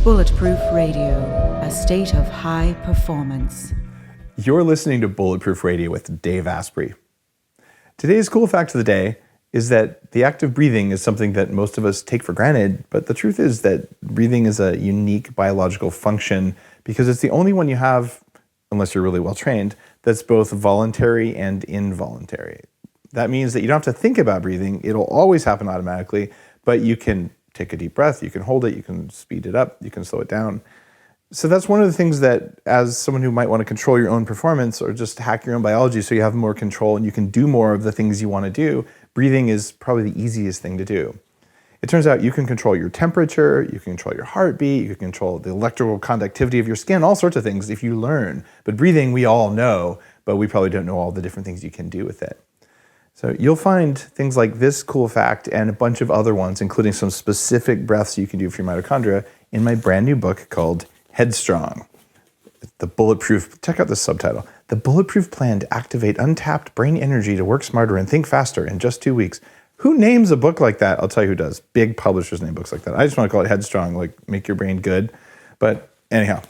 Bulletproof Radio, a state of high performance. You're listening to Bulletproof Radio with Dave Asprey. Today's cool fact of the day is that the act of breathing is something that most of us take for granted, but the truth is that breathing is a unique biological function because it's the only one you have, unless you're really well trained, that's both voluntary and involuntary. That means that you don't have to think about breathing. It'll always happen automatically, but you can take a deep breath, you can hold it, you can speed it up, you can slow it down. So that's one of the things that, as someone who might want to control your own performance or just hack your own biology so you have more control and you can do more of the things you want to do, breathing is probably the easiest thing to do. It turns out you can control your temperature, you can control your heartbeat, you can control the electrical conductivity of your skin, all sorts of things if you learn. But breathing, we all know, but we probably don't know all the different things you can do with it. So you'll find things like this cool fact and a bunch of other ones, including some specific breaths you can do for your mitochondria, in my brand new book called Headstrong. Check out this subtitle. The Bulletproof Plan to Activate Untapped Brain Energy to Work Smarter and Think Faster in Just 2 Weeks. Who names a book like that? I'll tell you who does. Big publishers name books like that. I just want to call it Headstrong, like make your brain good. But anyhow,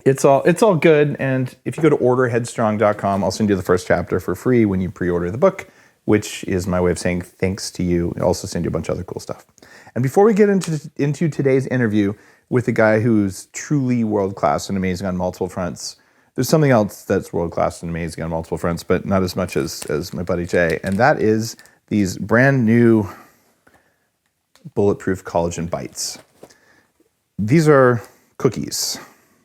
it's all good. And if you go to orderheadstrong.com, I'll send you the first chapter for free when you pre-order the book, which is my way of saying thanks to you. I'll also send you a bunch of other cool stuff. And before we get into today's interview with a guy who's truly world-class and amazing on multiple fronts, there's something else that's world-class and amazing on multiple fronts, but not as much as my buddy Jay. And that is these brand new Bulletproof Collagen Bites. These are cookies.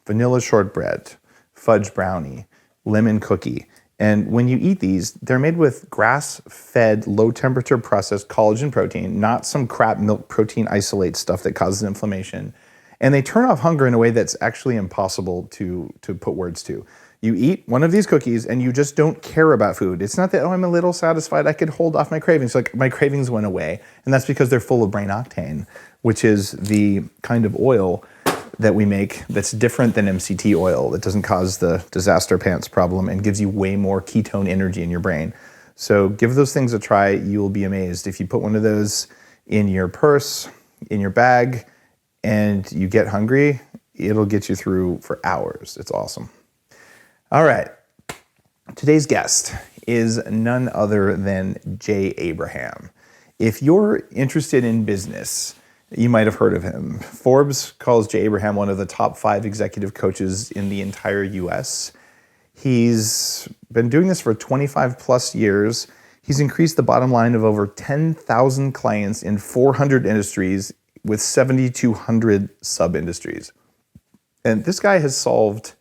Vanilla shortbread, fudge brownie, lemon cookie. And when you eat these, they're made with grass-fed, low-temperature processed collagen protein, not some crap milk protein isolate stuff that causes inflammation. And they turn off hunger in a way that's actually impossible to put words to. You eat one of these cookies and you just don't care about food. It's not that, I'm a little satisfied, I could hold off my cravings. Like, my cravings went away. And that's because they're full of brain octane, which is the kind of oil that we make that's different than MCT oil, that doesn't cause the disaster pants problem and gives you way more ketone energy in your brain. So give those things a try. You will be amazed. If you put one of those in your purse, in your bag, and you get hungry, it'll get you through for hours. It's awesome. All right. Today's guest is none other than Jay Abraham. If you're interested in business, you might have heard of him. Forbes calls Jay Abraham one of the top 5 executive coaches in the entire US. He's been doing this for 25 plus years. He's increased the bottom line of over 10,000 clients in 400 industries with 7,200 sub-industries. And this guy has solved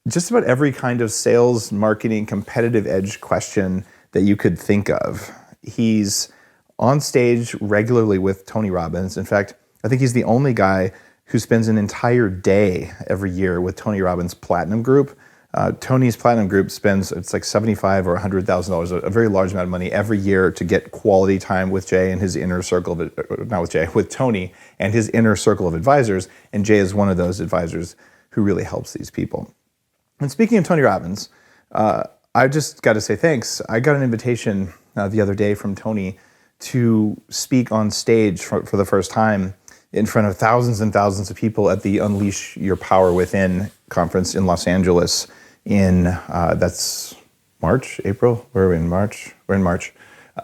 just about every kind of sales, marketing, competitive edge question that you could think of. He's on stage regularly with Tony Robbins. In fact, I think he's the only guy who spends an entire day every year with Tony Robbins' Platinum Group. Tony's Platinum Group spends, it's like $75,000 or $100,000, a very large amount of money every year to get quality time with Jay and his inner circle of, not with Jay, with Tony and his inner circle of advisors. And Jay is one of those advisors who really helps these people. And speaking of Tony Robbins, I just got to say thanks. I got an invitation the other day from Tony to speak on stage for the first time in front of thousands and thousands of people at the Unleash Your Power Within conference in Los Angeles in, that's March, April? Where are we in March? We're in March.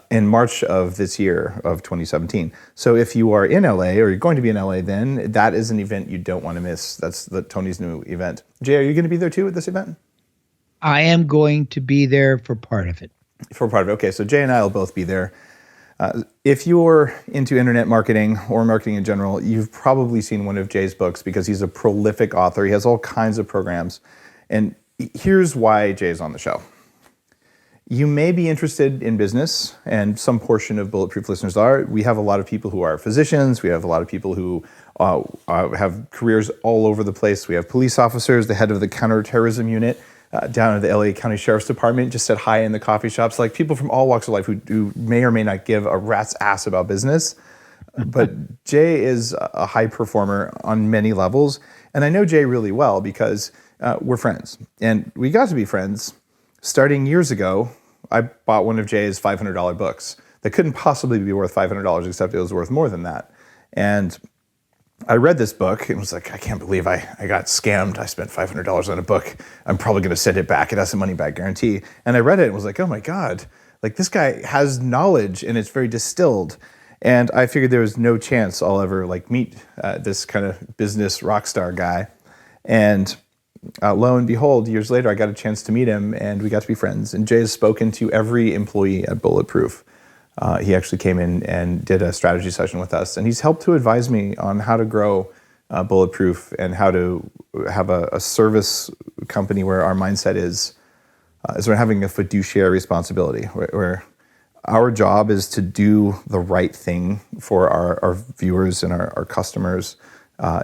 In March of this year of 2017. So if you are in LA or you're going to be in LA, then that is an event you don't want to miss. That's Tony's new event. Jay, are you going to be there too at this event? I am going to be there for part of it. For part of it. Okay, so Jay and I will both be there. If you're into internet marketing or marketing in general, you've probably seen one of Jay's books because he's a prolific author. He has all kinds of programs. And here's why Jay's on the show. You may be interested in business, and some portion of Bulletproof listeners are. We have a lot of people who are physicians. We have a lot of people who have careers all over the place. We have police officers, the head of the counterterrorism unit down at the LA County Sheriff's Department just said hi in the coffee shops. Like people from all walks of life who may or may not give a rat's ass about business. But Jay is a high performer on many levels. And I know Jay really well because we're friends. And we got to be friends starting years ago, I bought one of Jay's $500 books that couldn't possibly be worth $500, except it was worth more than that. And I read this book and was like, I can't believe I got scammed. I spent $500 on a book. I'm probably going to send it back. It has a money back guarantee. And I read it and was like, oh my God, like this guy has knowledge and it's very distilled. And I figured there was no chance I'll ever like meet this kind of business rock star guy. And lo and behold, years later, I got a chance to meet him and we got to be friends. And Jay has spoken to every employee at Bulletproof. He actually came in and did a strategy session with us, and he's helped to advise me on how to grow Bulletproof and how to have a service company where our mindset is we're having a fiduciary responsibility, where our job is to do the right thing for our viewers and our customers,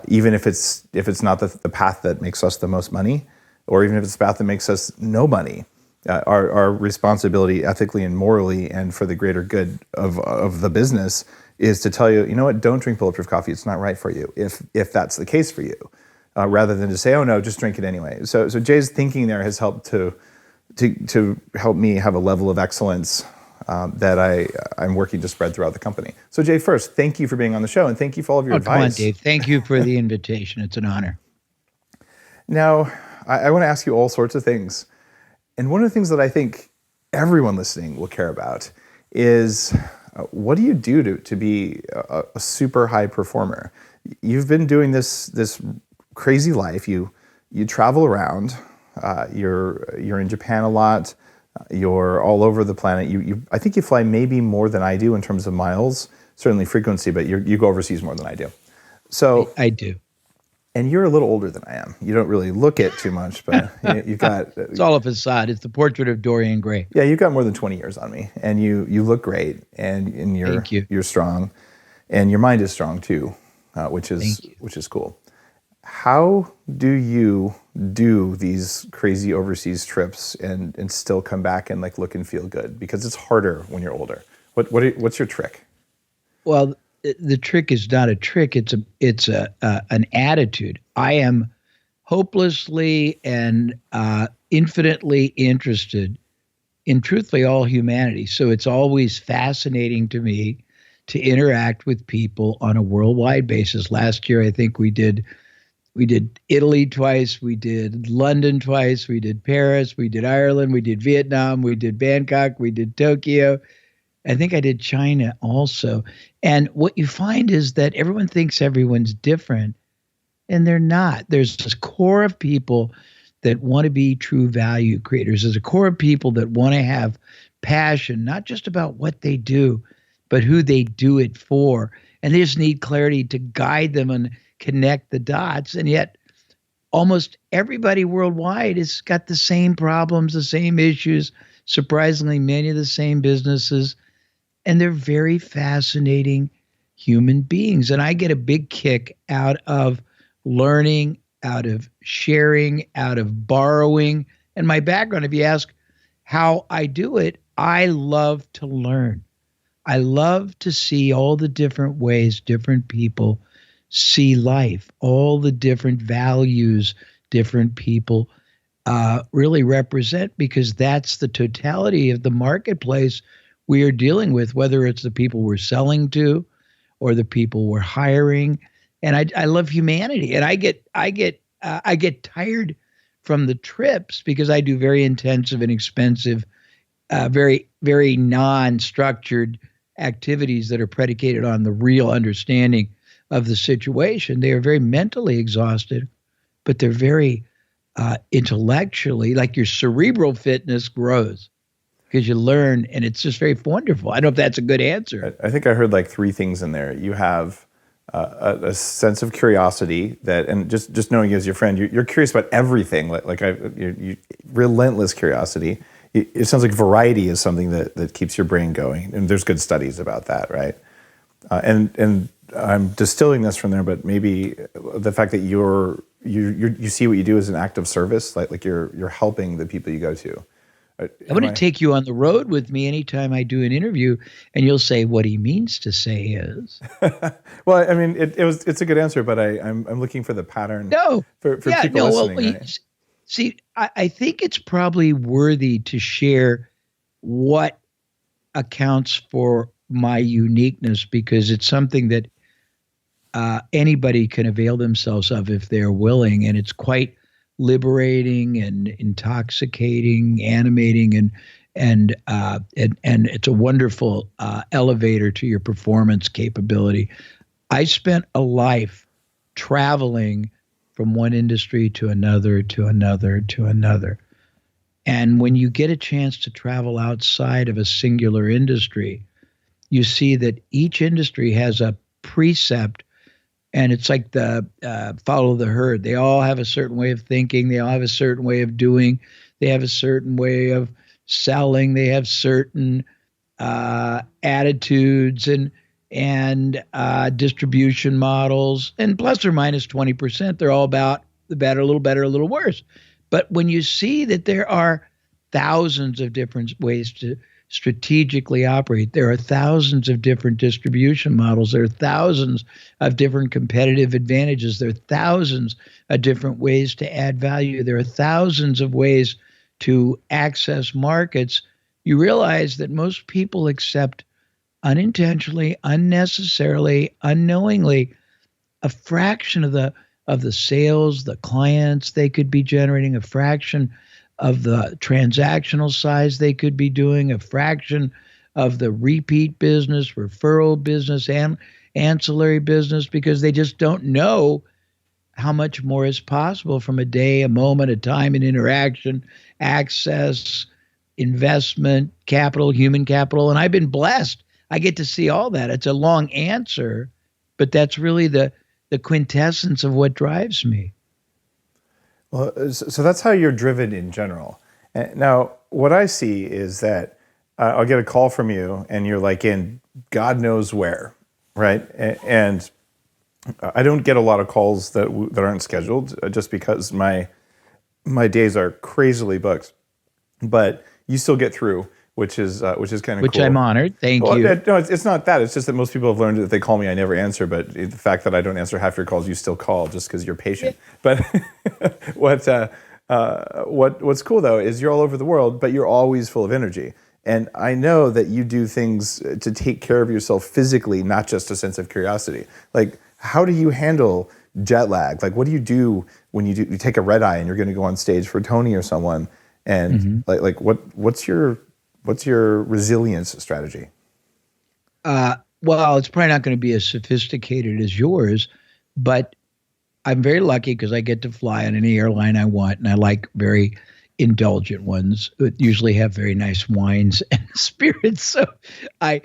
even if it's not the path that makes us the most money, or even if it's the path that makes us no money. Our responsibility ethically and morally and for the greater good of the business is to tell you, you know what, don't drink Bulletproof coffee. It's not right for you if that's the case for you, rather than to say, oh no, just drink it anyway. So Jay's thinking there has helped to help me have a level of excellence that I'm working to spread throughout the company. So Jay, first, thank you for being on the show and thank you for all of your advice. Come on, Dave. Thank you for the invitation. It's an honor. Now, I want to ask you all sorts of things. And one of the things that I think everyone listening will care about is what do you do to be a super high performer? You've been doing this crazy life. You travel around. You're in Japan a lot. You're all over the planet. I think you fly maybe more than I do in terms of miles, certainly frequency, but you go overseas more than I do. So I do. And you're a little older than I am. You don't really look it too much, but you've got... It's all a facade. It's the portrait of Dorian Gray. Yeah, you've got more than 20 years on me, and you look great, and you're strong, and your mind is strong too, which is cool. How do you do these crazy overseas trips and still come back and like look and feel good? Because it's harder when you're older. What's your trick? Well, the trick is not a trick. It's an attitude. I am hopelessly and infinitely interested in truthfully all humanity. So it's always fascinating to me to interact with people on a worldwide basis. Last year, I think we did Italy twice, we did London twice, we did Paris, we did Ireland, we did Vietnam, we did Bangkok, we did Tokyo. I think I did China also. And what you find is that everyone thinks everyone's different, and they're not. There's this core of people that want to be true value creators. There's a core of people that want to have passion, not just about what they do, but who they do it for. And they just need clarity to guide them and connect the dots. And yet almost everybody worldwide has got the same problems, the same issues, surprisingly many of the same businesses. And they're very fascinating human beings. And I get a big kick out of learning, out of sharing, out of borrowing. And my background, if you ask how I do it, I love to learn. I love to see all the different ways different people see life, all the different values different people really represent, because that's the totality of the marketplace we are dealing with, whether it's the people we're selling to or the people we're hiring. And I love humanity. And I get tired from the trips because I do very intensive and expensive, very, very non-structured activities that are predicated on the real understanding of the situation. They are very mentally exhausted, but they're very intellectually, like your cerebral fitness grows because you learn, and it's just very wonderful. I don't know if that's a good answer. I think I heard like three things in there. You have a sense of curiosity and just knowing you as your friend, you're curious about everything, you relentless curiosity. It sounds like variety is something that keeps your brain going, and there's good studies about that, right? And I'm distilling this from there, but maybe the fact that you see what you do as an act of service, like you're helping the people you go to. I'm going to take you on the road with me anytime I do an interview, and you'll say what he means to say is. Well, I mean, it's a good answer, but I'm looking for the pattern. For people listening. Right? See, I think it's probably worthy to share what accounts for my uniqueness, because it's something that anybody can avail themselves of if they're willing, and it's quite liberating and intoxicating, animating, and it's a wonderful elevator to your performance capability. I spent a life traveling from one industry to another, to another, to another. And when you get a chance to travel outside of a singular industry, you see that each industry has a precept, and it's like the follow the herd. They all have a certain way of thinking. They all have a certain way of doing. They have a certain way of selling. They have certain attitudes and distribution models, and plus or minus 20%, they're all about the better, a little better, a little worse. But when you see that there are thousands of different ways to strategically operate, there are thousands of different distribution models, there are thousands of different competitive advantages, there are thousands of different ways to add value, there are thousands of ways to access markets, you realize that most people accept unintentionally, unnecessarily, unknowingly, a fraction of the sales, the clients they could be generating, a fraction of the transactional size they could be doing, a fraction of the repeat business, referral business, and ancillary business, because they just don't know how much more is possible from a day, a moment, a time, an interaction, access, investment, capital, human capital. And I've been blessed. I get to see all that. It's a long answer, but that's really the quintessence of what drives me. Well, so that's how you're driven in general. Now, what I see is that I'll get a call from you and you're like in God knows where, right? And I don't get a lot of calls that aren't scheduled just because my days are crazily booked. But you still get through, which is kind of cool. Which I'm honored. Thank you. No, it's not that. It's just that most people have learned that if they call me, I never answer. But the fact that I don't answer half your calls, you still call just because you're patient. Yeah. But what's cool though is you're all over the world, but you're always full of energy. And I know that you do things to take care of yourself physically, not just a sense of curiosity. Like, how do you handle jet lag? Like, what do you do when you take a red eye and you're going to go on stage for Tony or someone? And what's your resilience strategy? Well, it's probably not going to be as sophisticated as yours, but I'm very lucky because I get to fly on any airline I want, and I like very indulgent ones that usually have very nice wines and spirits. So I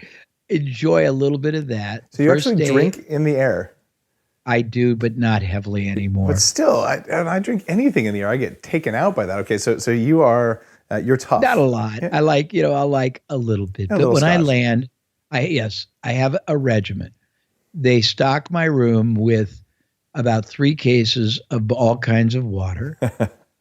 enjoy a little bit of that. So you actually drink in the air? I do, but not heavily anymore. But still, I drink anything in the air. I get taken out by that. Okay, so you are you're tough. Not a lot. I like a little bit. But when I land, I have a regimen. They stock my room with about 3 cases of all kinds of water.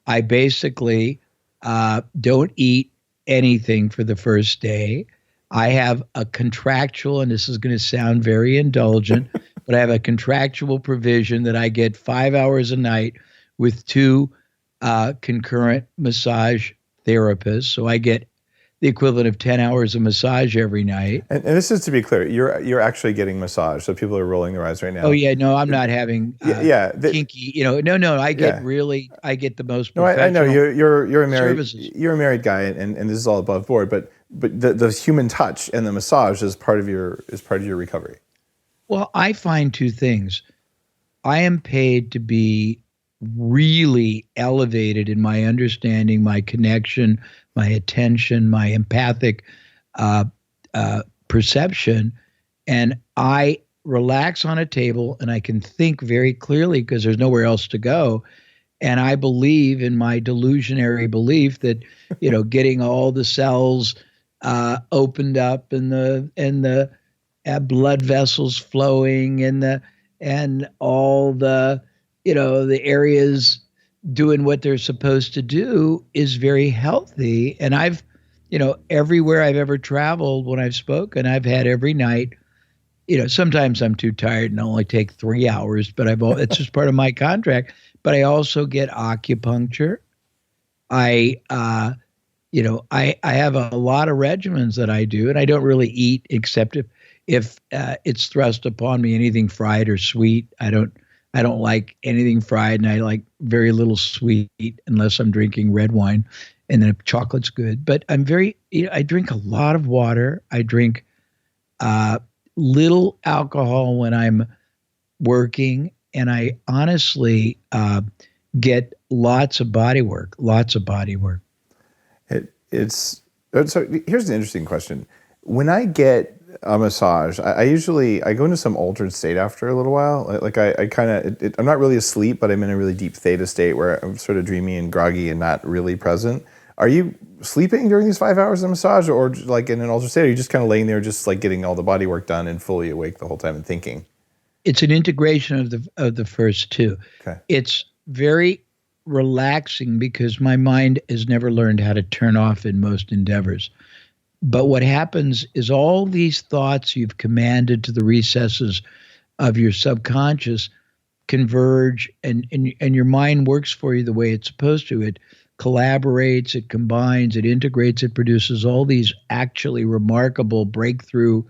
I basically don't eat anything for the first day. I have a contractual, and this is going to sound very indulgent, but I have a contractual provision that I get 5 hours a night with 2 concurrent massage therapists. So I get the equivalent of 10 hours of massage every night. And this is to be clear, you're actually getting massage. So people are rolling their eyes right now. Oh yeah, no, I'm not having kinky. No. I get I get the most professional. No, I know you're a married services. You're a married guy, and this is all above board. But the human touch and the massage is part of your recovery. Well, I find 2 things. I am paid to be really elevated in my understanding, my connection, my attention, my empathic perception, and I relax on a table and I can think very clearly because there's nowhere else to go. And I believe in my delusionary belief that, getting all the cells opened up and the blood vessels flowing and all the the areas doing what they're supposed to do is very healthy. And I've, everywhere I've ever traveled when I've spoken, I've had every night, sometimes I'm too tired and I only take 3 hours, but it's just part of my contract. But I also get acupuncture. I, I have a lot of regimens that I do, and I don't really eat except if it's thrust upon me, anything fried or sweet. I don't like anything fried, and I like very little sweet unless I'm drinking red wine, and then chocolate's good. But I drink a lot of water. I drink little alcohol when I'm working, and I honestly get lots of body work. It's so here's an interesting question. When I get a massage, I usually go into some altered state after a little while. Like I kind of, I'm not really asleep, but I'm in a really deep theta state where I'm sort of dreamy and groggy and not really present. Are you sleeping during these 5 hours of massage, or like in an altered state? Or are you just kind of laying there, just like getting all the body work done and fully awake the whole time and thinking? It's an integration of the first two. Okay. It's very relaxing because my mind has never learned how to turn off in most endeavors. But what happens is all these thoughts you've commanded to the recesses of your subconscious converge, and your mind works for you the way it's supposed to. It collaborates, it combines, it integrates, it produces all these actually remarkable breakthrough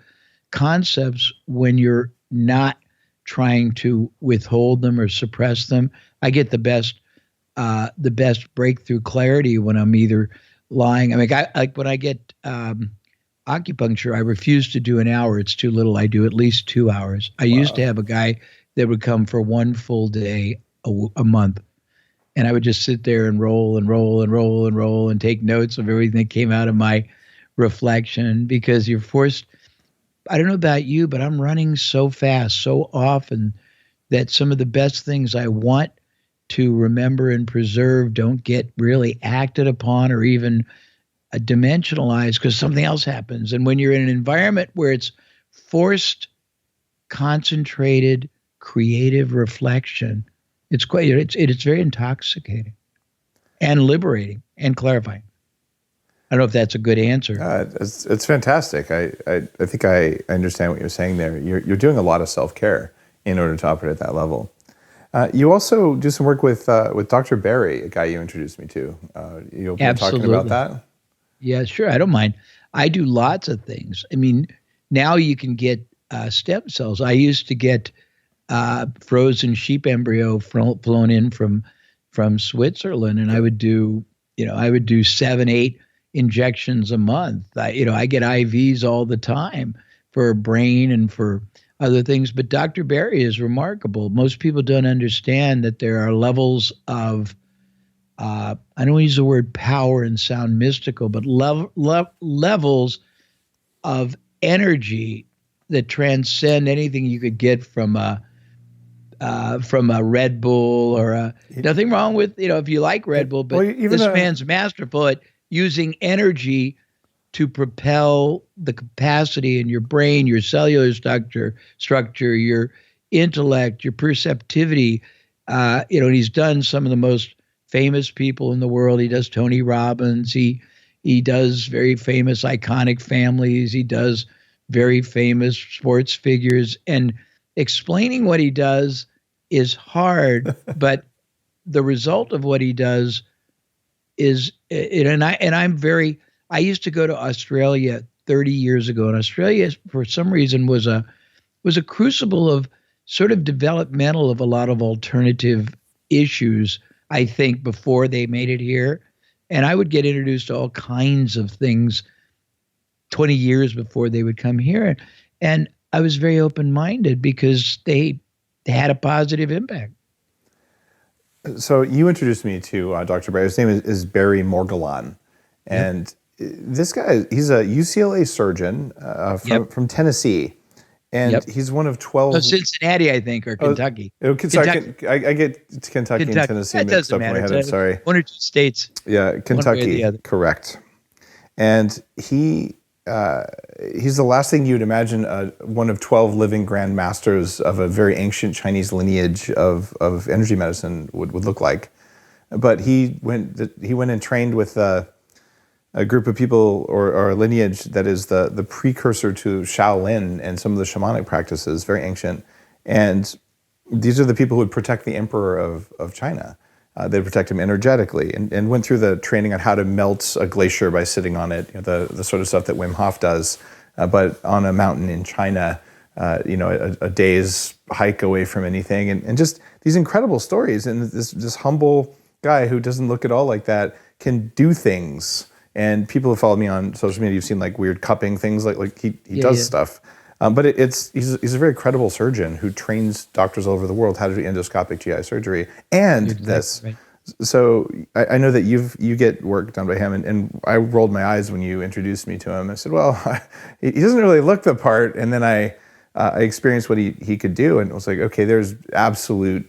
concepts when you're not trying to withhold them or suppress them. I get the best breakthrough clarity when I'm either lying. I mean, like when I get acupuncture, I refuse to do an hour. It's too little. I do at least 2 hours. I used to have a guy that would come for one full day a month, and I would just sit there and roll and roll and roll and roll and take notes of everything that came out of my reflection, because you're forced. I don't know about you, but I'm running so fast, so often, that some of the best things I want to remember and preserve don't get really acted upon or even dimensionalized because something else happens. And when you're in an environment where it's forced, concentrated, creative reflection, it's very intoxicating and liberating and clarifying. I don't know if that's a good answer. It's fantastic. I think I understand what you're saying there. You're doing a lot of self-care in order to operate at that level. You also do some work with Dr. Barry, a guy you introduced me to. You'll be talking about that? Yeah, sure. I don't mind. I do lots of things. I mean, now you can get stem cells. I used to get frozen sheep embryo flown in from Switzerland, and I would do 7-8 injections a month. I get IVs all the time for brain and for other things. But Dr. Barry is remarkable. Most people don't understand that there are levels of, I don't use the word power and sound mystical, but levels of energy that transcend anything you could get from a Red Bull or nothing wrong with, if you like Red Bull, but this man's masterful at using energy to propel the capacity in your brain, your cellular structure, your intellect, your perceptivity. And he's done some of the most famous people in the world. He does Tony Robbins. He does very famous iconic families. He does very famous sports figures. And explaining what he does is hard, but the result of what he does is, I used to go to Australia 30 years ago, and Australia, for some reason, was a crucible of sort of developmental of a lot of alternative issues, I think, before they made it here. And I would get introduced to all kinds of things 20 years before they would come here. And I was very open-minded because they had a positive impact. So you introduced me to Dr. Barry. His name is Barry Morguelan. And this guy, he's a UCLA surgeon from Tennessee. And he's one of 12. No, Cincinnati, I think, or Kentucky. Kentucky. I get Kentucky and Tennessee mixed up in my head. I'm sorry. One or two states. Yeah, Kentucky. Correct. And he's the last thing you'd imagine one of 12 living grand masters of a very ancient Chinese lineage of energy medicine would look like. But he went and trained with a group of people or a lineage that is the precursor to Shaolin and some of the shamanic practices, very ancient. And these are the people who would protect the emperor of China. They protect him energetically, and went through the training on how to melt a glacier by sitting on it, the sort of stuff that Wim Hof does, but on a mountain in China, a day's hike away from anything, and just these incredible stories. And this humble guy who doesn't look at all like that can do things. And people who follow me on social media, you've seen like weird cupping things, like he does stuff. But he's a very credible surgeon who trains doctors all over the world how to do endoscopic GI surgery. And right. So I know that you get work done by him, and I rolled my eyes when you introduced me to him. I said, well, he doesn't really look the part. And then I experienced what he could do, and it was like, okay, there's absolute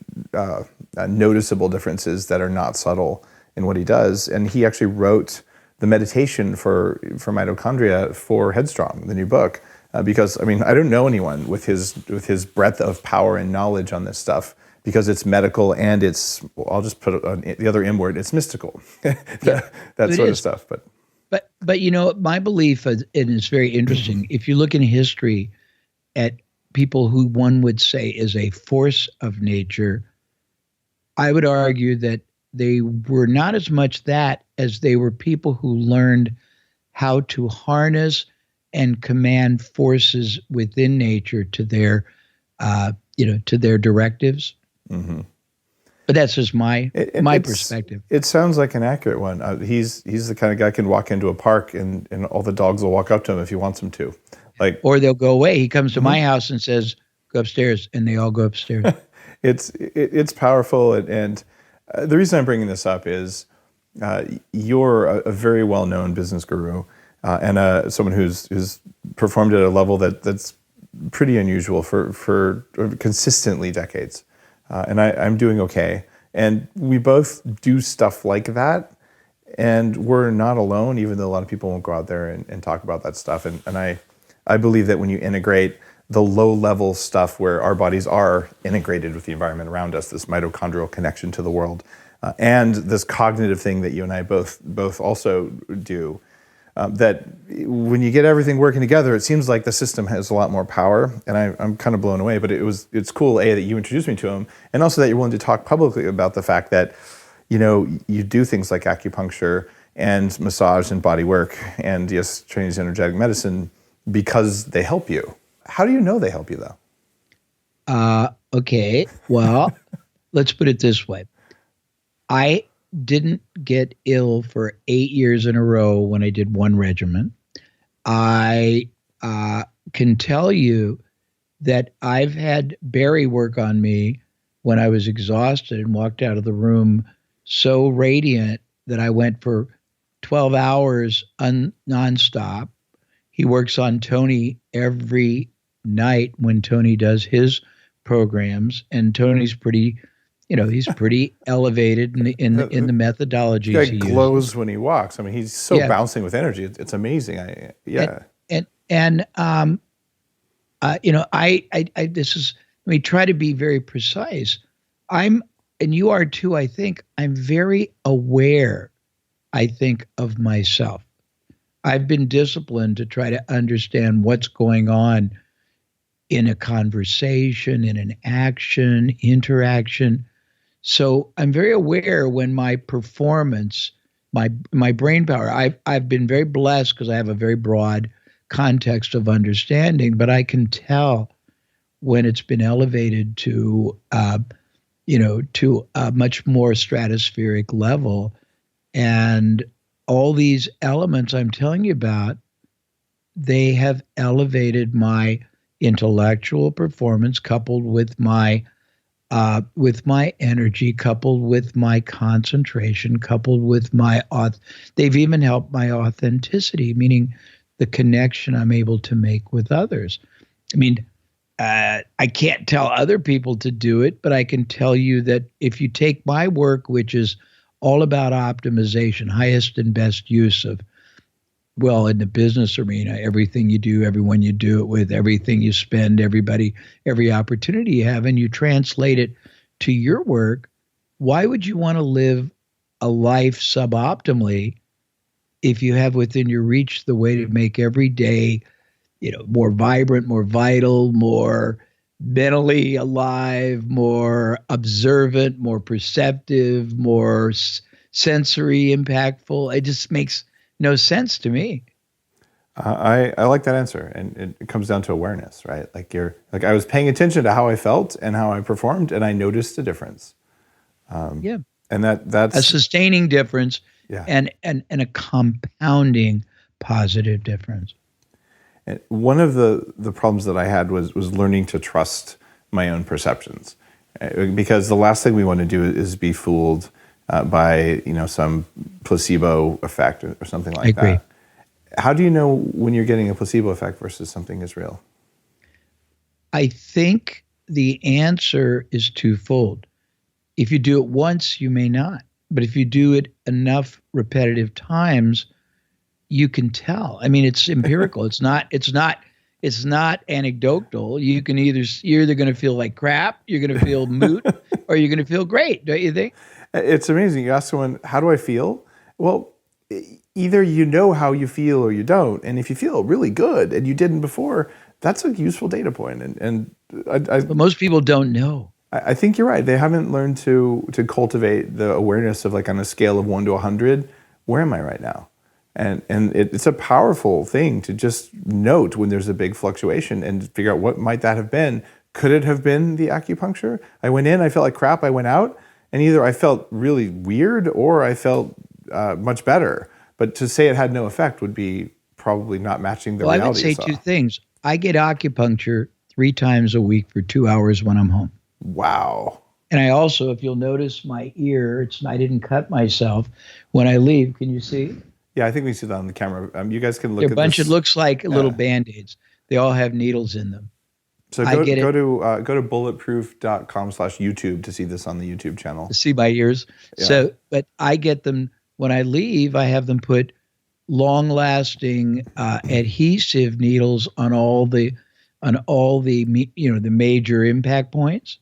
noticeable differences that are not subtle in what he does. And he actually wrote the meditation for mitochondria for Headstrong, the new book, because I don't know anyone with his breadth of power and knowledge on this stuff, because it's medical and it's, I'll just put the other M word, it's mystical, that sort of stuff. But my belief, and it's very interesting, if you look in history at people who one would say is a force of nature, I would argue that they were not as much that as they were people who learned how to harness and command forces within nature to their, to their directives. Mm-hmm. But that's just my perspective. It sounds like an accurate one. He's the kind of guy who can walk into a park and all the dogs will walk up to him if he wants them to. Or they'll go away. He comes to my house and says, "Go upstairs," and they all go upstairs. It's powerful, and the reason I'm bringing this up is you're a very well-known business guru and someone who's performed at a level that's pretty unusual for consistently decades. And I'm doing okay. And we both do stuff like that, and we're not alone, even though a lot of people won't go out there and talk about that stuff. And I believe that when you integrate the low-level stuff where our bodies are integrated with the environment around us, this mitochondrial connection to the world, and this cognitive thing that you and I both also do, that when you get everything working together, it seems like the system has a lot more power, and I'm kind of blown away. But it's cool, A, that you introduced me to him, and also that you're willing to talk publicly about the fact that you do things like acupuncture and massage and body work and Chinese energetic medicine because they help you. How do you know they help you, though? Okay, well, let's put it this way. I didn't get ill for 8 years in a row when I did one regimen. I can tell you that I've had Barry work on me when I was exhausted and walked out of the room so radiant that I went for 12 hours nonstop. He works on Tony every night when Tony does his programs, and Tony's pretty, he's pretty elevated in the methodologies he uses. He glows when he walks. He's so bouncing with energy. It's amazing. Let me try to be very precise. And you are too, I think, I'm very aware, I think, of myself. I've been disciplined to try to understand what's going on in a conversation, in an action, interaction. So I'm very aware when my performance, my brain power, I've been very blessed because I have a very broad context of understanding, but I can tell when it's been elevated to a much more stratospheric level. And all these elements I'm telling you about, they have elevated my intellectual performance, coupled with my energy, coupled with my concentration, coupled with they've even helped my authenticity, meaning the connection I'm able to make with others. I can't tell other people to do it, but I can tell you that if you take my work, which is all about optimization, highest and best use of, in the business arena, everything you do, everyone you do it with, everything you spend, every opportunity you have, and you translate it to your work, why would you want to live a life suboptimally if you have within your reach the way to make every day, more vibrant, more vital, more mentally alive, more observant, more perceptive, more sensory impactful. It just makes no sense to me. I like that answer, and it comes down to awareness, right? I was paying attention to how I felt and how I performed, and I noticed a difference. Yeah, and that's a sustaining difference, yeah. and a compounding positive difference. And one of the problems that I had was learning to trust my own perceptions, because the last thing we want to do is be fooled by some placebo effect or something like that. I agree. How do you know when you're getting a placebo effect versus something is real? I think the answer is twofold. If you do it once, you may not. But if you do it enough repetitive times, you can tell. I mean, it's empirical. It's not anecdotal. You're either going to feel like crap, you're going to feel moot, or you're going to feel great, don't you think? It's amazing. You ask someone, how do I feel? Well, either you know how you feel or you don't. And if you feel really good and you didn't before, that's a useful data point. But most people don't know. I think you're right. They haven't learned to cultivate the awareness of, like, on a scale of 1 to 100, where am I right now? And it's a powerful thing to just note when there's a big fluctuation and figure out what might that have been. Could it have been the acupuncture? I went in, I felt like crap, I went out, and either I felt really weird or I felt much better. But to say it had no effect would be probably not matching the reality. I would say two things. I get acupuncture 3 times a week for 2 hours when I'm home. Wow. And I also, if you'll notice my ear, I didn't cut myself when I leave. Can you see? Yeah, I think we see that on the camera. You guys can look They're at a bunch. this. It looks like little Band-Aids. They all have needles in them. So go to bulletproof.com/YouTube to see this on the YouTube channel. To see my ears. Yeah. So, but I get them when I leave. I have them put long-lasting adhesive needles on all the the major impact points,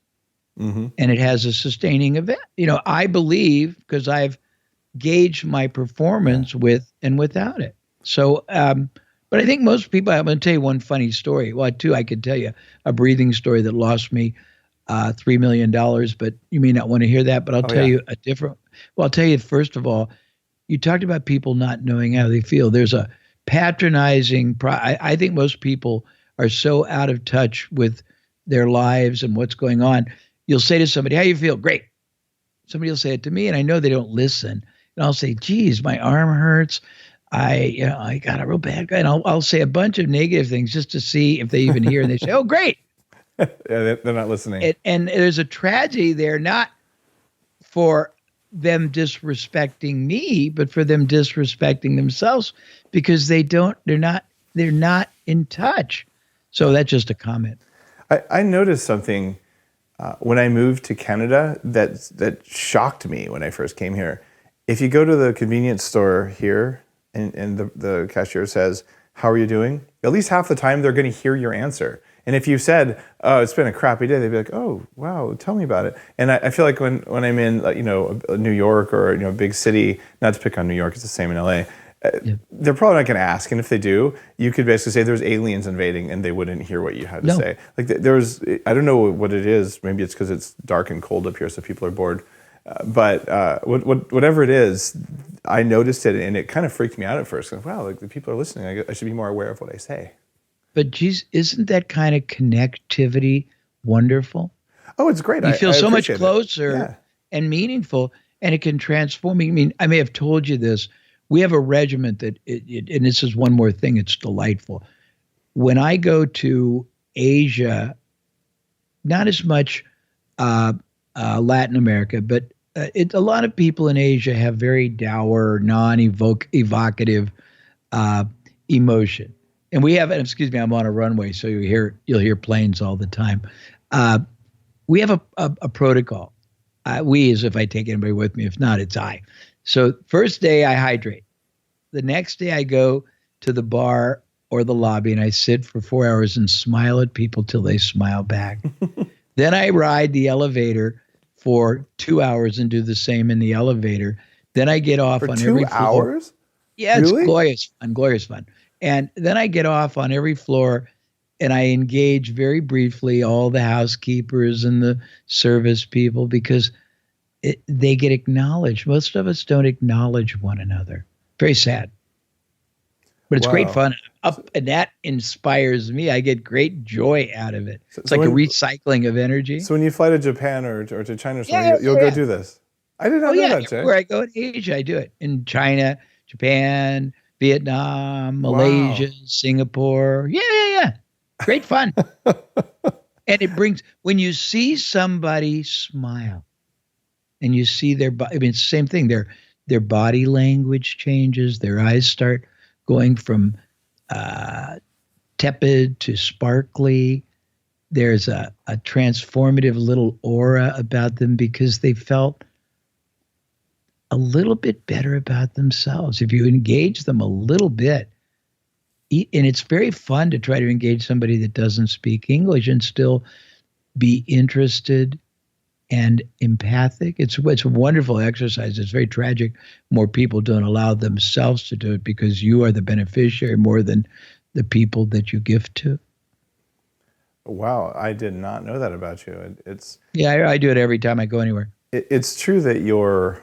and it has a sustaining event. I believe, because I've gauged my performance with and without it. So, but I think most people. I'm going to tell you one funny story. Well, I could tell you a breathing story that lost me $3 million, but you may not want to hear that. But I'll tell you a different. Well, I'll tell you first of all. You talked about people not knowing how they feel. There's a patronizing. I think most people are so out of touch with their lives and what's going on. You'll say to somebody, "How you feel?" "Great." Somebody will say it to me, and I know they don't listen. And I'll say, "Geez, my arm hurts. I got a real bad guy." And I'll say a bunch of negative things just to see if they even hear. And they say, "Oh, great." Yeah, they're not listening. And there's a tragedy there, not for them disrespecting me, but for them disrespecting themselves, because they're not in touch. So that's just a comment. I noticed something when I moved to Canada that shocked me when I first came here. If you go to the convenience store here and the cashier says, "How are you doing?" at least half the time they're going to hear your answer. And if you said, "Oh, it's been a crappy day," they'd be like, "Oh, wow, tell me about it." And I feel like when I'm in New York or a big city, not to pick on New York, it's the same in LA. They're probably not going to ask, and if they do, you could basically say there's aliens invading, and they wouldn't hear what you had to say. Like I don't know what it is. Maybe it's because it's dark and cold up here, so people are bored. But whatever it is, I noticed it, and it kind of freaked me out at first. Like, wow, the people are listening. I should be more aware of what I say. But geez, isn't that kind of connectivity wonderful? Oh, it's great. You feel so much closer and meaningful, and it can transform. I mean, I may have told you this. We have a regiment that, and this is one more thing, it's delightful. When I go to Asia, not as much Latin America, but a lot of people in Asia have very dour, non-evocative emotion. And we have, excuse me, I'm on a runway, so you'll hear planes all the time. We have a protocol. We, as if I take anybody with me. If not, it's I. So first day I hydrate. The next day I go to the bar or the lobby and I sit for 4 hours and smile at people till they smile back. Then I ride the elevator for 2 hours and do the same in the elevator. Then I get off on every floor. 2 hours? Yeah, really? It's glorious fun. And then I get off on every floor and I engage very briefly all the housekeepers and the service people because they get acknowledged. Most of us don't acknowledge one another. Very sad. But it's great fun. And that inspires me. I get great joy out of it. It's like a recycling of energy. So when you fly to Japan or to China or something, you'll go do this. I did not know that, Jay. Where I go in Asia, I do it. In China, Japan, Vietnam, Malaysia, Singapore. Yeah. Great fun. And it brings, when you see somebody smile and you see their body, I mean, it's the same thing. Their body language changes. Their eyes start going from tepid to sparkly. There's a transformative little aura about them because they felt a little bit better about themselves. If you engage them a little bit, and it's very fun to try to engage somebody that doesn't speak English and still be interested and empathic. It's a wonderful exercise. It's very tragic. More people don't allow themselves to do it because you are the beneficiary more than the people that you give to. Wow, I did not know that about you. I do it every time I go anywhere. It's true that you're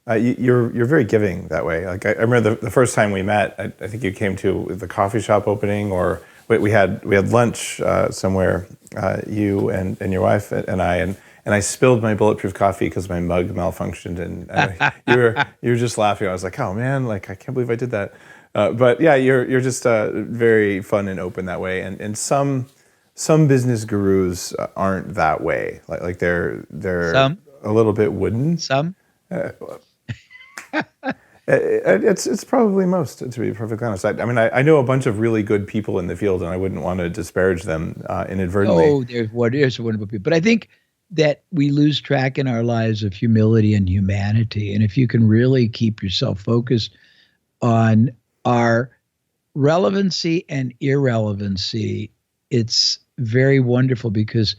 very giving that way. Like I remember the first time we met, I think you came to the coffee shop opening, or we had lunch somewhere. You and your wife and I, and I spilled my Bulletproof coffee because my mug malfunctioned, and you were just laughing. I was like, oh man, like I can't believe I did that. But yeah, you're just very fun and open that way, and some business gurus aren't that way. Like they're some? A little bit wooden. Some. It's probably most, to be perfectly honest. I mean, I know a bunch of really good people in the field, and I wouldn't want to disparage them inadvertently. Oh, there's wonderful people. But I think that we lose track in our lives of humility and humanity. And if you can really keep yourself focused on our relevancy and irrelevancy, it's very wonderful because,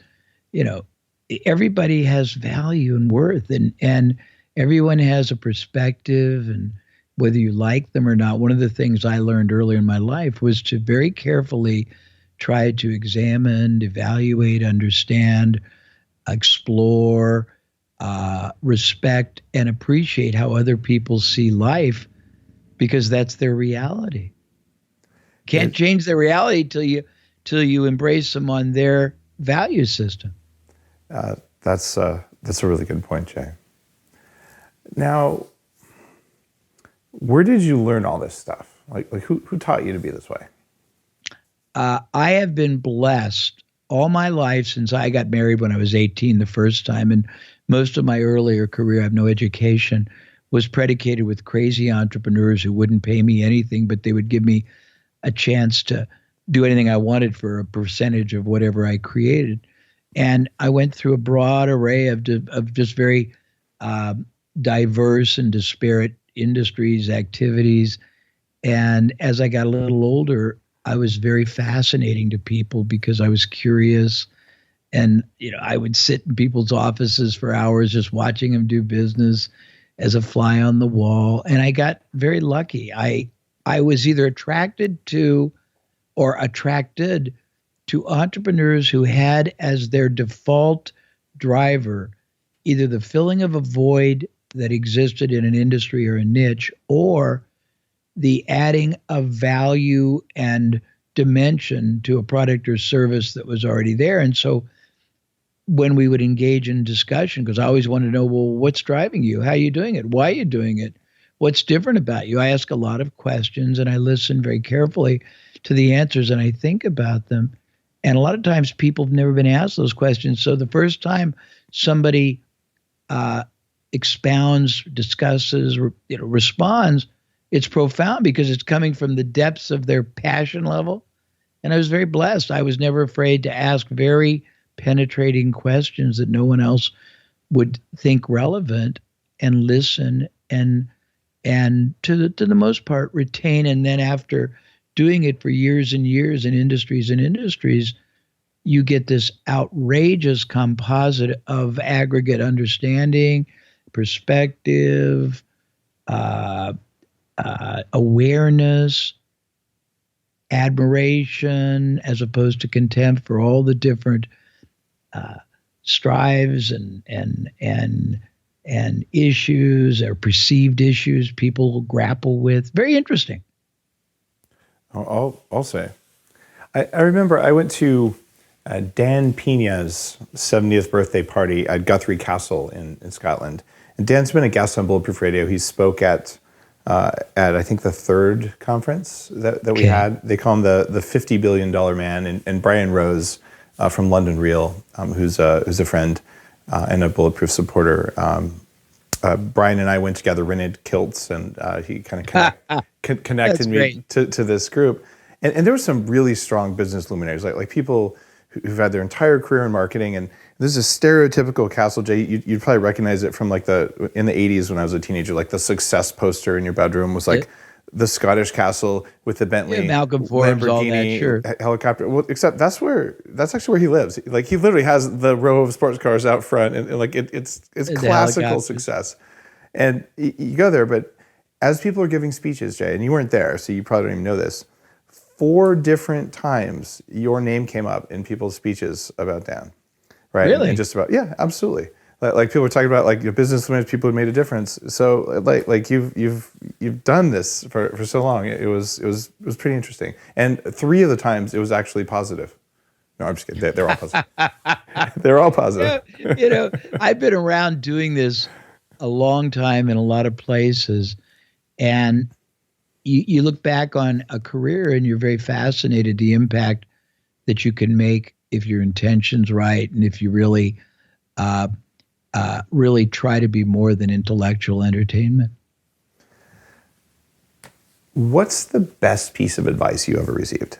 everybody has value and worth, and everyone has a perspective, and whether you like them or not. One of the things I learned earlier in my life was to very carefully try to examine, evaluate, understand, explore, respect, and appreciate how other people see life, because that's their reality. Can't change their reality till you embrace them on their value system. That's a really good point, Jay. Now, where did you learn all this stuff? Like who taught you to be this way? I have been blessed all my life since I got married when I was 18 the first time, and most of my earlier career, I have no education, was predicated with crazy entrepreneurs who wouldn't pay me anything, but they would give me a chance to do anything I wanted for a percentage of whatever I created. And I went through a broad array of just very diverse and disparate industries, activities. And as I got a little older, I was very fascinating to people because I was curious. And, I would sit in people's offices for hours just watching them do business as a fly on the wall. And I got very lucky. I was either attracted to entrepreneurs who had as their default driver either the filling of a void that existed in an industry or a niche, or the adding of value and dimension to a product or service that was already there. And so when we would engage in discussion, because I always wanted to know, well, what's driving you? How are you doing it? Why are you doing it? What's different about you? I ask a lot of questions and I listen very carefully to the answers and I think about them. And a lot of times people have never been asked those questions. So the first time somebody expounds, discusses, responds, it's profound because it's coming from the depths of their passion level. And I was very blessed. I was never afraid to ask very penetrating questions that no one else would think relevant, and listen and to the most part retain. And then after doing it for years and years in industries and industries, you get this outrageous composite of aggregate understanding, perspective, awareness, admiration as opposed to contempt for all the different strives and issues or perceived issues people grapple with. Very interesting. I'll say. I remember I went to Dan Pena's 70th birthday party at Guthrie Castle in Scotland. And Dan's been a guest on Bulletproof Radio. He spoke at I think the third conference that we had. They call him the $50 billion man. And Brian Rose from London Real, who's a friend and a Bulletproof supporter. Brian and I went together, rented kilts, and he kind of connected me to this group. And there were some really strong business luminaries, like people who've had their entire career in marketing. And this is a stereotypical Castle J. You'd probably recognize it from in the 80s when I was a teenager, like the success poster in your bedroom was like the Scottish castle with the Bentley, Malcolm Forbes, all that, sure. Helicopter. Well, except that's actually where he lives. Like he literally has the row of sports cars out front, and like it's classical success. And you go there, but as people are giving speeches, Jay, and you weren't there, so you probably don't even know this. 4 different times your name came up in people's speeches about Dan, right? Really? And just about, yeah, absolutely. Like people were talking about like your business leaders, people who made a difference. So like you've done this for so long. It was pretty interesting. And 3 of the times it was actually positive. No, I'm just kidding. They're all positive. They're all positive. I've been around doing this a long time in a lot of places, and you look back on a career and you're very fascinated the impact that you can make if your intention's right and if you really try to be more than intellectual entertainment. What's the best piece of advice you ever received?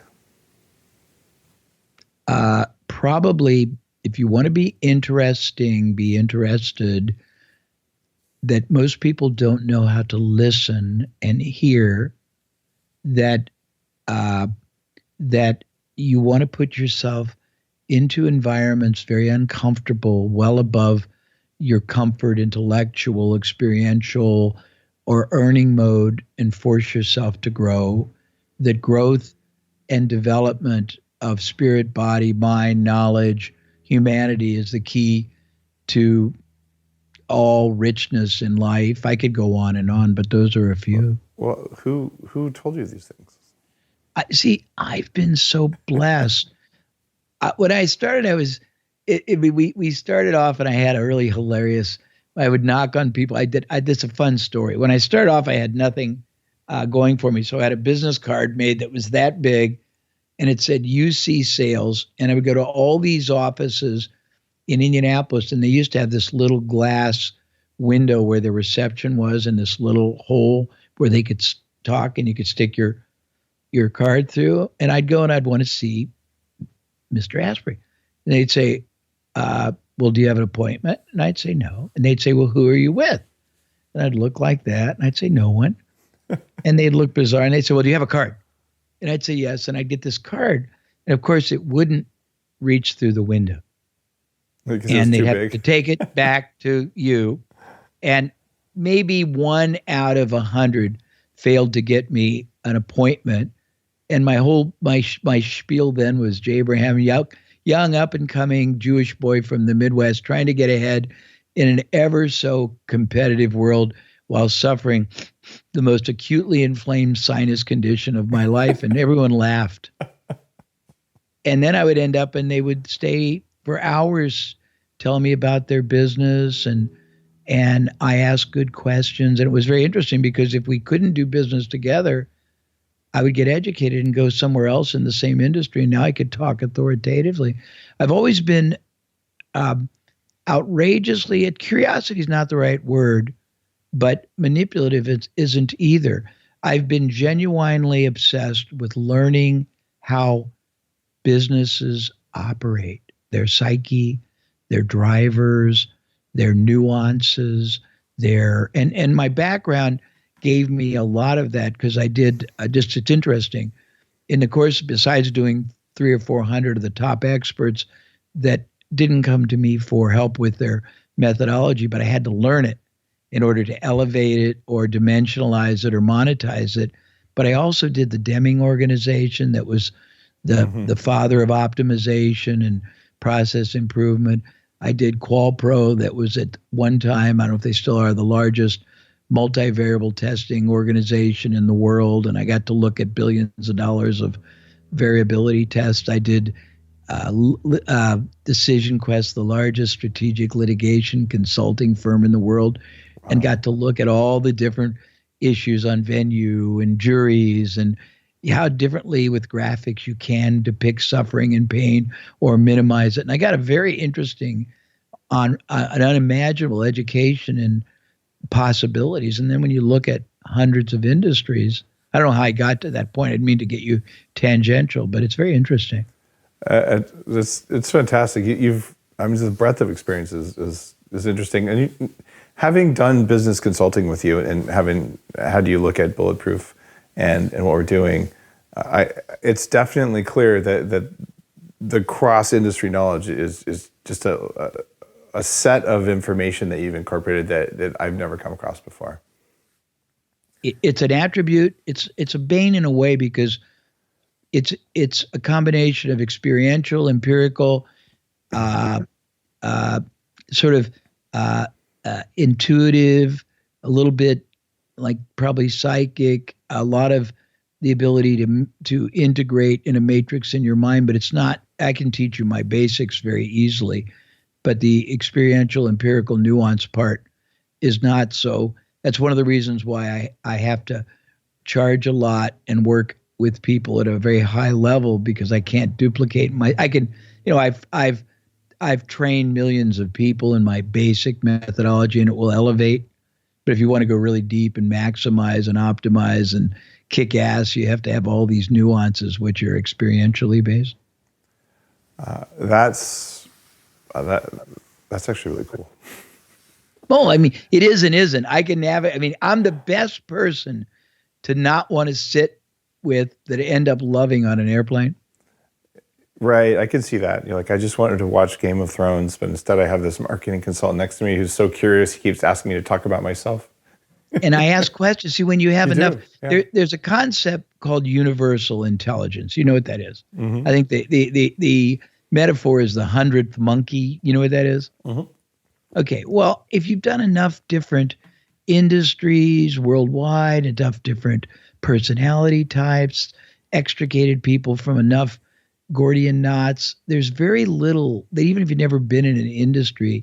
Probably, if you want to be interesting, be interested, that most people don't know how to listen and hear, that you want to put yourself into environments very uncomfortable, well above your comfort, intellectual, experiential, or earning mode, and force yourself to grow. That growth and development of spirit, body, mind, knowledge, humanity is the key to all richness in life. I could go on, but those are a few. Well, who told you these things? I've been so blessed. When I started, we started off, and I had a really hilarious. I would knock on people. This a fun story. When I started off, I had nothing going for me, so I had a business card made that was that big, and it said UC Sales, and I would go to all these offices in Indianapolis, and they used to have this little glass window where the reception was, and this little hole where they could talk, and you could stick your card through. And I'd go and I'd want to see Mr. Asprey. And they'd say, well, do you have an appointment? And I'd say no. And they'd say, well, who are you with? And I'd look like that, and I'd say no one. And they'd look bizarre, and they'd say, well, do you have a card? And I'd say yes, and I'd get this card. And of course, it wouldn't reach through the window. And they'd have to take it back to you. And maybe 1 out of 100 failed to get me an appointment. And my spiel then was Jay Abraham, young up and coming Jewish boy from the Midwest, trying to get ahead in an ever so competitive world while suffering the most acutely inflamed sinus condition of my life. And everyone laughed. And then I would end up, and they would stay for hours telling me about their business, and I asked good questions. And it was very interesting because if we couldn't do business together, I would get educated and go somewhere else in the same industry. And now I could talk authoritatively. I've always been outrageously, curiosity is not the right word, but manipulative isn't either. I've been genuinely obsessed with learning how businesses operate, their psyche, their drivers, their nuances, and my background gave me a lot of that, because I did it's interesting. In the course, besides doing 300 or 400 of the top experts that didn't come to me for help with their methodology, but I had to learn it in order to elevate it or dimensionalize it or monetize it. but I also did the Deming organization that was the father of optimization and process improvement. I did QualPro that was at one time, I don't know if they still are, the largest multivariable testing organization in the world. And I got to look at billions of dollars of variability tests. I did Decision Quest, the largest strategic litigation consulting firm in the world, and got to look at all the different issues on venue and juries and how differently with graphics you can depict suffering and pain or minimize it. And I got a very interesting on an unimaginable education and possibilities. And then when you look at hundreds of industries, I don't know how I got to that point. I didn't mean to get you tangential, but it's very interesting. It's fantastic. The breadth of experience is interesting. And having done business consulting with you and having had you look at Bulletproof and what we're doing, it's definitely clear that the cross-industry knowledge is just a set of information that you've incorporated that I've never come across before. It's an attribute. It's a bane in a way because it's a combination of experiential, empirical, sort of intuitive, a little bit like probably psychic, a lot of the ability to integrate in a matrix in your mind, but it's not, I can teach you my basics very easily, but the experiential, empirical nuance part is not so. That's one of the reasons why I have to charge a lot and work with people at a very high level, because I can't duplicate I've trained millions of people in my basic methodology and it will elevate. But if you want to go really deep and maximize and optimize and kick ass, you have to have all these nuances which are experientially based. That's actually really cool. Well, I mean, it is and isn't. I can navigate. I mean, I'm the best person to not want to sit with that end up loving on an airplane. Right, I can see that. You're like, I just wanted to watch Game of Thrones, but instead I have this marketing consultant next to me who's so curious, he keeps asking me to talk about myself. And I ask questions. See, when you have enough, there's a concept called universal intelligence. You know what that is? Mm-hmm. I think the metaphor is the 100th monkey. You know what that is? Mm-hmm. Okay, well, if you've done enough different industries worldwide, enough different personality types, extricated people from enough Gordian knots, there's very little that even if you've never been in an industry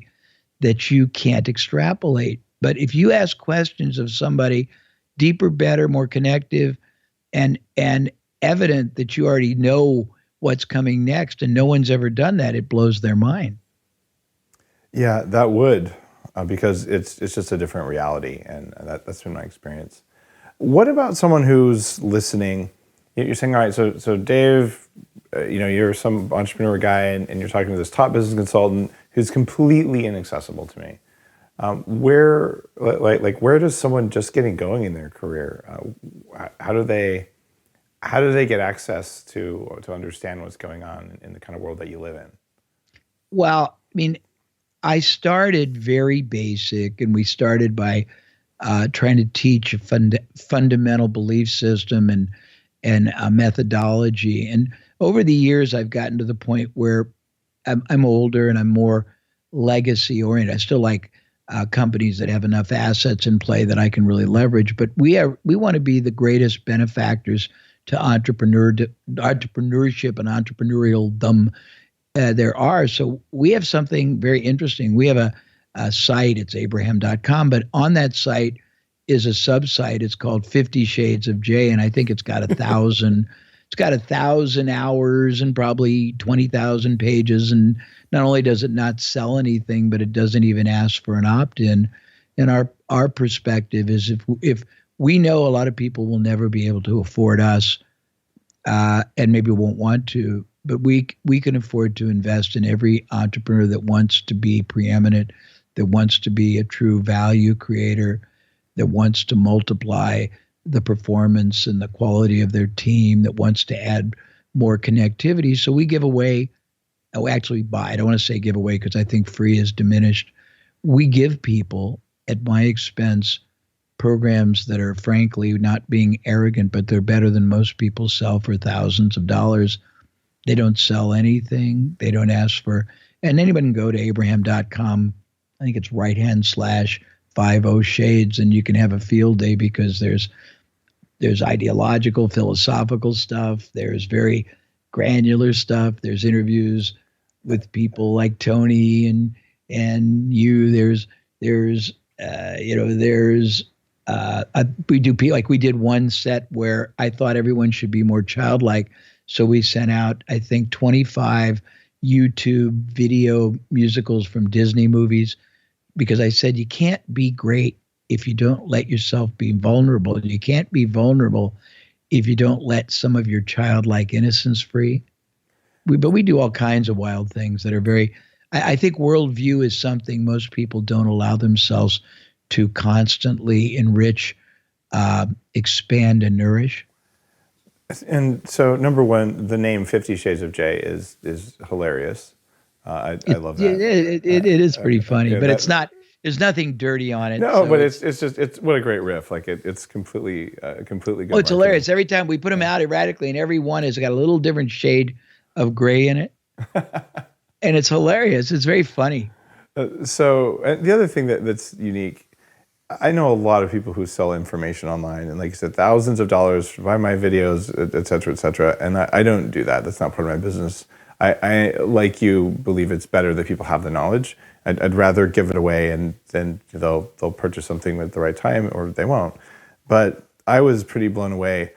that you can't extrapolate. But if you ask questions of somebody deeper, better, more connective, and evident that you already know what's coming next and no one's ever done that, it blows their mind. Yeah, that would, because it's just a different reality, and that's been my experience. What about someone who's listening? You're saying, all right, so Dave, you're some entrepreneur guy, and you're talking to this top business consultant who's completely inaccessible to me. Where does someone just getting going in their career? How do they get access to understand what's going on in the kind of world that you live in? Well, I mean, I started very basic, and we started by trying to teach a fundamental belief system and a methodology. And over the years, I've gotten to the point where I'm older and I'm more legacy oriented. I still like companies that have enough assets in play that I can really leverage. But we want to be the greatest benefactors to entrepreneurship and entrepreneurialdom there are. So we have something very interesting. We have a site, it's abraham.com, but on that site is a sub-site. It's called 50 Shades of Jay, and I think it's got 1,000 it's got 1,000 hours and probably 20,000 pages. And not only does it not sell anything, but it doesn't even ask for an opt-in. And our perspective is if we know a lot of people will never be able to afford us, and maybe won't want to, but we can afford to invest in every entrepreneur that wants to be preeminent, that wants to be a true value creator, that wants to multiply the performance and the quality of their team, that wants to add more connectivity. So we give away, actually buy, I don't want to say give away because I think free is diminished. We give people at my expense programs that are frankly not being arrogant, but they're better than most people sell for thousands of dollars. They don't sell anything. They don't ask for, and anyone can go to abraham.com. I think it's /50 shades, and you can have a field day because there's ideological, philosophical stuff. There's very granular stuff. There's interviews with people like Tony and you. We did one set where I thought everyone should be more childlike. So we sent out, I think, 25 YouTube video musicals from Disney movies, because I said you can't be great if you don't let yourself be vulnerable. You can't be vulnerable if you don't let some of your childlike innocence free. But we do all kinds of wild things that are very, I think worldview is something most people don't allow themselves to constantly enrich, expand, and nourish. And so, number one, the name 50 Shades of Jay is hilarious. I love that. It is pretty funny, but it's not. There's nothing dirty on it. No, so but it's what a great riff. Like it's completely good. Oh, it's marketing. Hilarious. Every time we put them out erratically, and every one has got a little different shade of gray in it, and it's hilarious. It's very funny. So the other thing that's unique, I know a lot of people who sell information online, and like you said, thousands of dollars to buy my videos, et cetera, and I don't do that. That's not part of my business. I like you believe it's better that people have the knowledge. I'd rather give it away, and then they'll purchase something at the right time, or they won't. But I was pretty blown away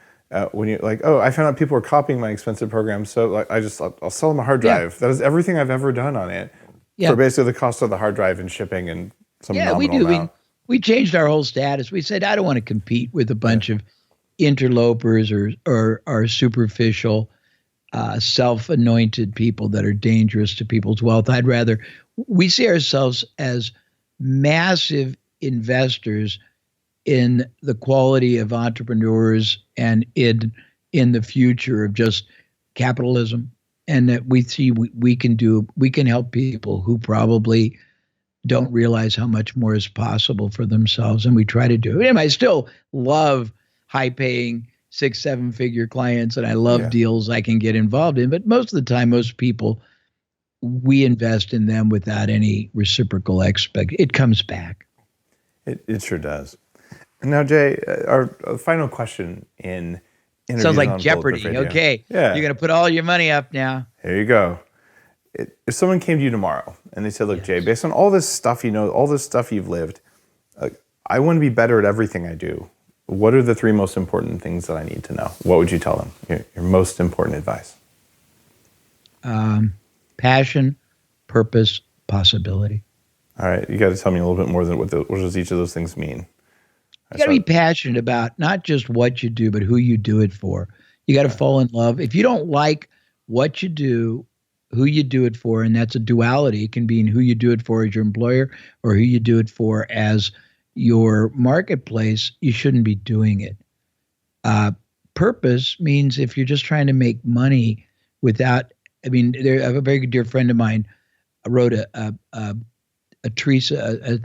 when you're like, oh, I found out people were copying my expensive programs, so like I'll sell them a hard drive. Yeah. That is everything I've ever done on it for basically the cost of the hard drive and shipping and some nominal amount. We changed our whole status. We said, I don't want to compete with a bunch of interlopers or superficial, self-anointed people that are dangerous to people's wealth. We see ourselves as massive investors in the quality of entrepreneurs and in the future of just capitalism, and that we see we can help people who probably don't realize how much more is possible for themselves, and we try to do it. And I still love high-paying 6-7 figure clients, and I love deals I can get involved in. But most of the time, most people, we invest in them without any reciprocal it comes back. It sure does. Now, Jay, our final question in interviews sounds like on Jeopardy. Okay, you're going to put all your money up now. Here you go. If someone came to you tomorrow and they said, look, Jay, based on all this stuff you know, all this stuff you've lived, I want to be better at everything I do. What are the 3 most important things that I need to know? What would you tell them? Your most important advice? Passion, purpose, possibility. All right. You got to tell me a little bit more than what does each of those things mean? You got to be passionate about not just what you do, but who you do it for. You got to fall in love. If you don't like what you do, who you do it for, and that's a duality. It can be in who you do it for as your employer or who you do it for as your marketplace, you shouldn't be doing it. Purpose means if you're just trying to make money without, I have a very good dear friend of mine wrote a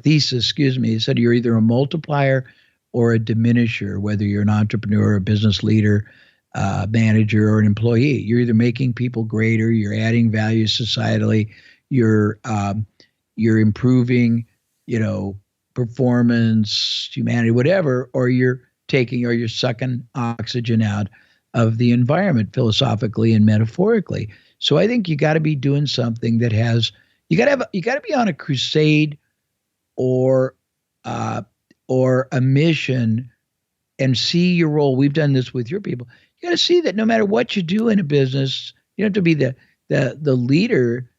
thesis, he said you're either a multiplier or a diminisher, whether you're an entrepreneur, a business leader, manager, or an employee. You're either making people greater, you're adding value societally, you're improving, performance, humanity, whatever, or you're sucking oxygen out of the environment philosophically and metaphorically. So I think you got to be doing something that you got to be on a crusade or a mission and see your role. We've done this with your people. You got to see that no matter what you do in a business, you don't have to be the leader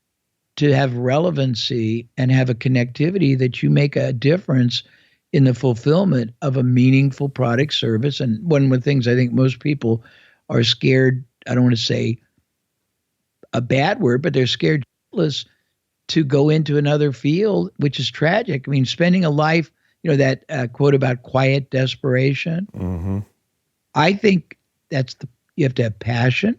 to have relevancy and have a connectivity that you make a difference in the fulfillment of a meaningful product service. And one of the things I think most people are scared, I don't want to say a bad word, but they're scared to go into another field, which is tragic. Spending a life, that quote about quiet desperation. Mm-hmm. I think you have to have passion.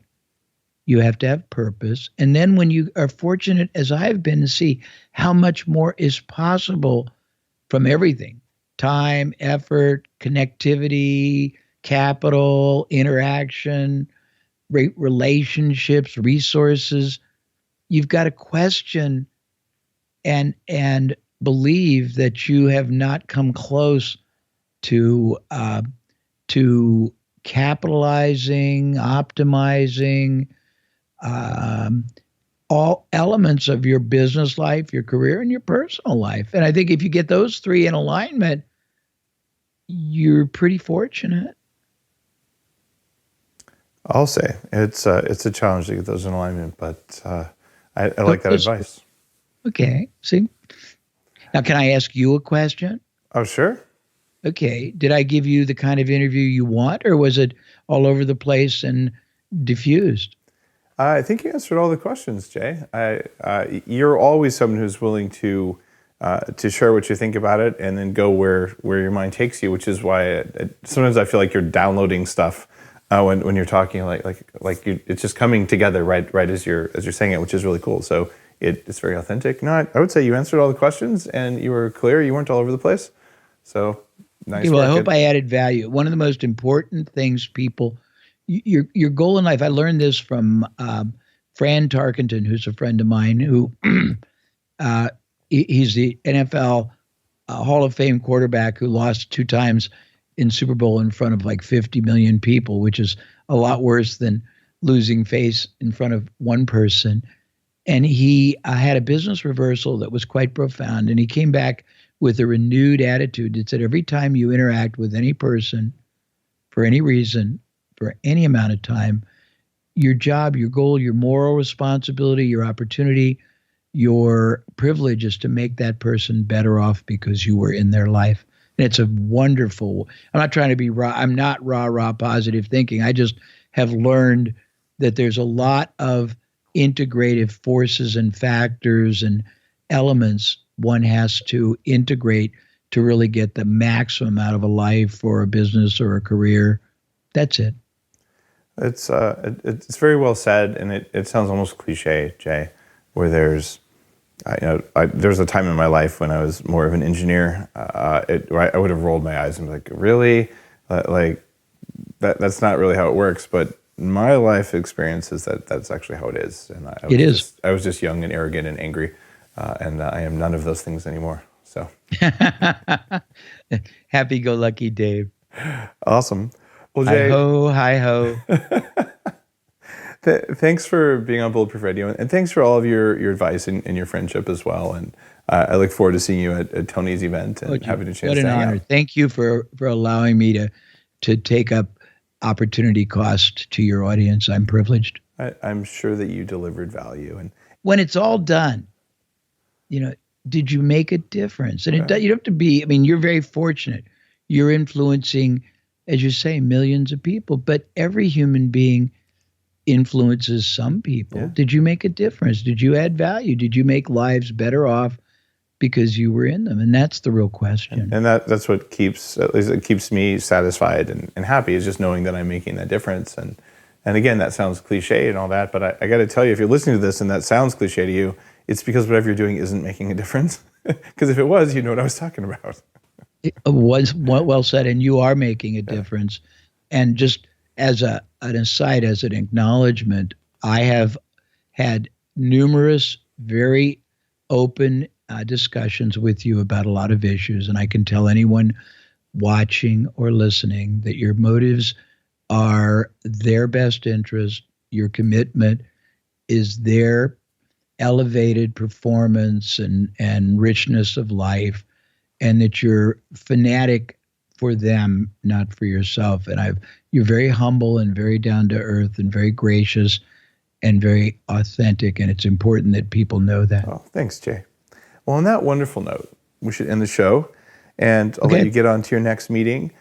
You have to have purpose. And then when you are fortunate, as I've been, to see how much more is possible from everything, time, effort, connectivity, capital, interaction, relationships, resources. You've got to question and believe that you have not come close to capitalizing, optimizing all elements of your business life, your career, and your personal life. And I think if you get those three in alignment, you're pretty fortunate. I'll say it's a challenge to get those in alignment, but I like that advice. Okay. See? Now, can I ask you a question? Oh, sure. Okay. Did I give you the kind of interview you want, or was it all over the place and diffused? I think you answered all the questions, Jay. You're always someone who's willing to share what you think about it and then go where your mind takes you, which is why sometimes I feel like you're downloading stuff when you're talking, it's just coming together right as you're saying it, which is really cool. So it's very authentic. No, I would say you answered all the questions and you were clear. You weren't all over the place. So nice. Okay, well, I hope I added value. One of the most important things your goal in life, I learned this from Fran Tarkenton, who's a friend of mine, who he's the NFL Hall of Fame quarterback who lost 2 times in Super Bowl in front of like 50 million people, which is a lot worse than losing face in front of one person. And he had a business reversal that was quite profound. And he came back with a renewed attitude that said, every time you interact with any person for any reason, for any amount of time, your job, your goal, your moral responsibility, your opportunity, your privilege is to make that person better off because you were in their life. And it's a wonderful, I'm not trying to be raw, I'm not rah positive thinking. I just have learned that there's a lot of integrative forces and factors and elements one has to integrate to really get the maximum out of a life or a business or a career. That's it. It's very well said, and it sounds almost cliche, Jay, where there's a time in my life when I was more of an engineer, where I would have rolled my eyes and be like, really? That's not really how it works. But my life experience is that's actually how it is. And I was just young and arrogant and angry, and I am none of those things anymore. So happy-go-lucky Dave. Awesome. Well, Jay, hi ho. Thanks for being on Bulletproof Radio, and thanks for all of your advice and your friendship as well. And I look forward to seeing you at Tony's event and having a chance to hang out. What an honor. Thank you for allowing me to take up opportunity cost to your audience. I'm privileged. I'm sure that you delivered value. And when it's all done, did you make a difference? And you don't have to be, you're very fortunate. You're influencing, as you say, millions of people, but every human being influences some people. Yeah. Did you make a difference? Did you add value? Did you make lives better off because you were in them? And that's the real question. And that's what keeps me satisfied and happy, is just knowing that I'm making that difference. And again, that sounds cliche and all that, but I got to tell you, if you're listening to this and that sounds cliche to you, it's because whatever you're doing isn't making a difference. Because if it was, you'd know what I was talking about. It was well said, and you are making a difference. And just as an aside, as an acknowledgement, I have had numerous very open discussions with you about a lot of issues, and I can tell anyone watching or listening that your motives are their best interest, your commitment is their elevated performance and richness of life, and that you're fanatic for them, not for yourself. And you're very humble and very down to earth and very gracious and very authentic. And it's important that people know that. Oh, thanks, Jay. Well, on that wonderful note, we should end the show, and I'll let you get on to your next meeting.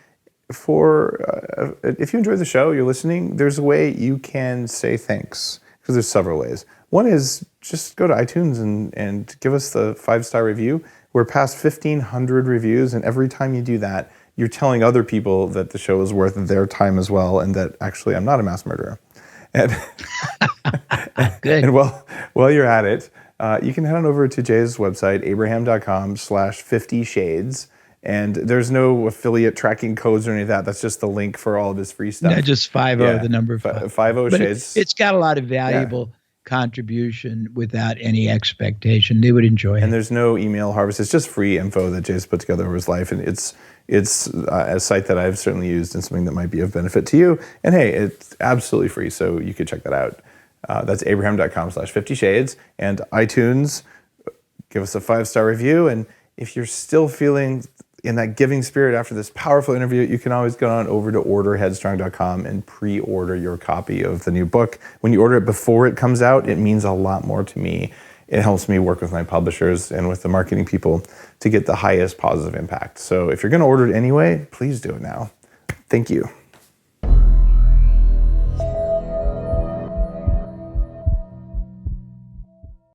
If you enjoy the show, you're listening, there's a way you can say thanks, because there's several ways. One is just go to iTunes and give us the 5-star review. We're past 1,500 reviews, and every time you do that, you're telling other people that the show is worth their time as well, and that actually I'm not a mass murderer. And good. And while you're at it, you can head on over to Jay's website, abraham.com/50shades, And there's no affiliate tracking codes or any of that. That's just the link for all of his free stuff. No, just 50, the number 5. 50 But Shades. it's got a lot of valuable contribution without any expectation. They would enjoy it. And there's no email harvest. It's just free info that Jay's put together over his life. And it's a site that I've certainly used and something that might be of benefit to you. And hey, it's absolutely free, so you could check that out. That's abraham.com/50 shades. And iTunes, give us a 5-star review. And if you're still feeling in that giving spirit after this powerful interview, you can always go on over to orderheadstrong.com and pre-order your copy of the new book. When you order it before it comes out, it means a lot more to me. It helps me work with my publishers and with the marketing people to get the highest positive impact. So if you're going to order it anyway, please do it now. Thank you.